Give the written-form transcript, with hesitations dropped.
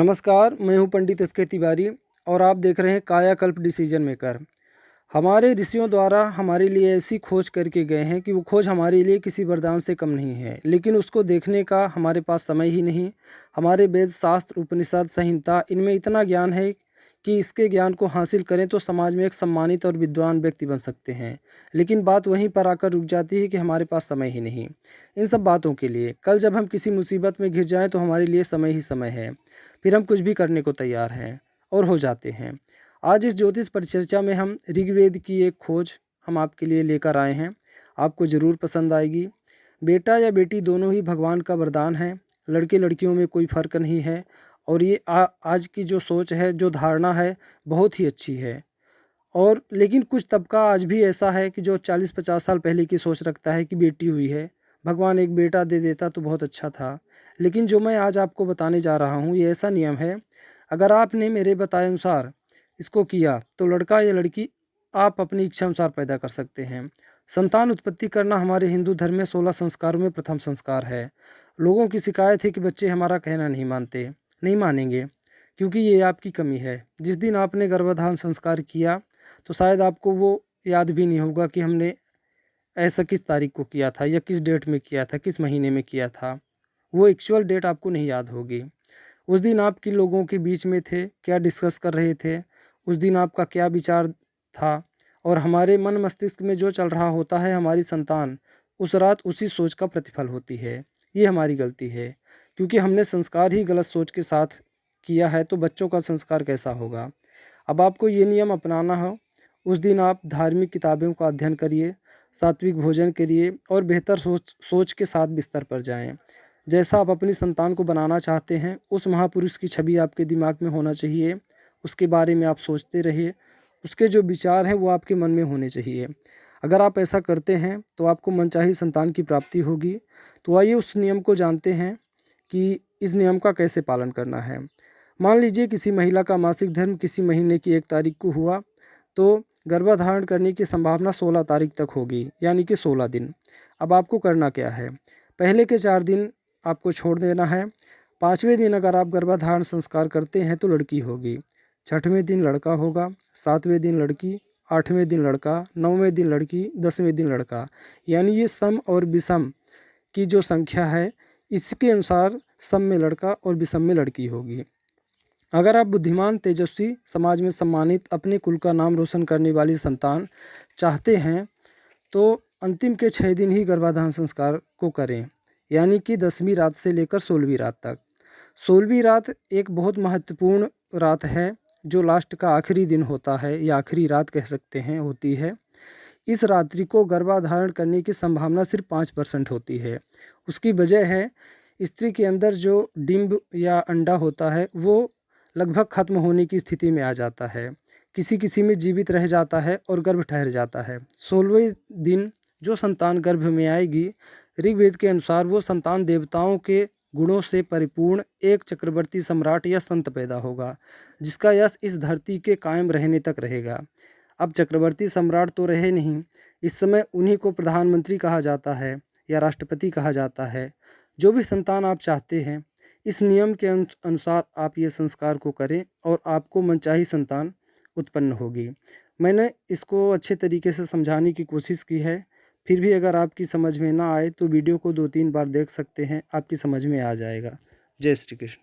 नमस्कार, मैं हूं पंडित एस.के. तिवारी और आप देख रहे हैं कायाकल्प डिसीजन मेकर। हमारे ऋषियों द्वारा हमारे लिए ऐसी खोज करके गए हैं कि वो खोज हमारे लिए किसी वरदान से कम नहीं है, लेकिन उसको देखने का हमारे पास समय ही नहीं। हमारे वेद, शास्त्र, उपनिषद, संहिता इनमें इतना ज्ञान है कि इसके ज्ञान को हासिल करें तो समाज में एक सम्मानित और विद्वान व्यक्ति बन सकते हैं। लेकिन बात वहीं पर आकर रुक जाती है कि हमारे पास समय ही नहीं। इन सब बातों के लिए कल जब हम किसी मुसीबत में घिर जाएँ तो हमारे लिए समय ही समय है। फिर हम कुछ भी करने को तैयार हैं और हो जाते हैं। आज इस ज्योतिष परिचर्चा में हम ऋग्वेद की एक खोज हम आपके लिए लेकर आए हैं। आपको ज़रूर पसंद आएगी। बेटा या बेटी दोनों ही भगवान का वरदान है। लड़के लड़कियों में कोई फ़र्क नहीं है और ये आज की जो सोच है, जो धारणा है, बहुत ही अच्छी है। और लेकिन कुछ तबका आज भी ऐसा है कि जो 40-50 साल पहले की सोच रखता है कि बेटी हुई है, भगवान एक बेटा दे देता तो बहुत अच्छा था। लेकिन जो मैं आज आपको बताने जा रहा हूँ, ये ऐसा नियम है, अगर आपने मेरे बताए अनुसार इसको किया तो लड़का या लड़की आप अपनी इच्छा अनुसार पैदा कर सकते हैं। संतान उत्पत्ति करना हमारे हिंदू धर्म में 16 संस्कारों में प्रथम संस्कार है। लोगों की शिकायत है कि बच्चे हमारा कहना नहीं मानते, नहीं मानेंगे, क्योंकि ये आपकी कमी है। जिस दिन आपने गर्भाधान संस्कार किया तो शायद आपको वो याद भी नहीं होगा कि हमने ऐसा किस तारीख को किया था या किस डेट में किया था, किस महीने में किया था। वो एक्चुअल डेट आपको नहीं याद होगी। उस दिन आप किन लोगों के बीच में थे, क्या डिस्कस कर रहे थे, उस दिन आपका क्या विचार था। और हमारे मन मस्तिष्क में जो चल रहा होता है, हमारी संतान उस रात उसी सोच का प्रतिफल होती है। ये हमारी गलती है, क्योंकि हमने संस्कार ही गलत सोच के साथ किया है तो बच्चों का संस्कार कैसा होगा। अब आपको ये नियम अपनाना हो। उस दिन आप धार्मिक किताबों का अध्ययन करिए, सात्विक भोजन करिए और बेहतर सोच के साथ बिस्तर पर जाएं। जैसा आप अपनी संतान को बनाना चाहते हैं, उस महापुरुष की छवि आपके दिमाग में होना चाहिए। उसके बारे में आप सोचते रहिए। उसके जो विचार हैं वो आपके मन में होने चाहिए। अगर आप ऐसा करते हैं तो आपको मनचाही संतान की प्राप्ति होगी। तो आइए उस नियम को जानते हैं कि इस नियम का कैसे पालन करना है। मान लीजिए किसी महिला का मासिक धर्म किसी महीने की 1 तारीख को हुआ, तो गर्भधारण करने की संभावना 16 तारीख तक होगी, यानी कि 16 दिन। अब आपको करना क्या है, पहले के 4 दिन आपको छोड़ देना है। 5वें दिन अगर आप गर्भधारण संस्कार करते हैं तो लड़की होगी, 6वें दिन लड़का होगा, 7वें दिन लड़की, 8वें दिन लड़का, 9वें दिन लड़की, 10वें दिन लड़का। यानी ये सम और विषम की जो संख्या है, इसके अनुसार सम में लड़का और विषम में लड़की होगी। अगर आप बुद्धिमान, तेजस्वी, समाज में सम्मानित, अपने कुल का नाम रोशन करने वाली संतान चाहते हैं तो अंतिम के 6 दिन ही गर्भाधान संस्कार को करें, यानी कि 10वीं रात से लेकर 16वीं रात तक। 16वीं रात एक बहुत महत्वपूर्ण रात है, जो लास्ट का आखिरी दिन होता है या आखिरी रात कह सकते हैं, होती है। इस रात्रि को गर्भाधारण करने की संभावना सिर्फ 5% होती है। उसकी वजह है स्त्री के अंदर जो डिंब या अंडा होता है वो लगभग खत्म होने की स्थिति में आ जाता है। किसी किसी में जीवित रह जाता है और गर्भ ठहर जाता है। 16वें दिन जो संतान गर्भ में आएगी, ऋग्वेद के अनुसार वो संतान देवताओं के गुणों से परिपूर्ण एक चक्रवर्ती सम्राट या संत पैदा होगा, जिसका यश इस धरती के कायम रहने तक रहेगा। अब चक्रवर्ती सम्राट तो रहे नहीं, इस समय उन्हीं को प्रधानमंत्री कहा जाता है या राष्ट्रपति कहा जाता है। जो भी संतान आप चाहते हैं, इस नियम के अनुसार आप ये संस्कार को करें और आपको मनचाही संतान उत्पन्न होगी। मैंने इसको अच्छे तरीके से समझाने की कोशिश की है। फिर भी अगर आपकी समझ में ना आए तो वीडियो को 2-3 बार देख सकते हैं, आपकी समझ में आ जाएगा। जय श्री कृष्ण।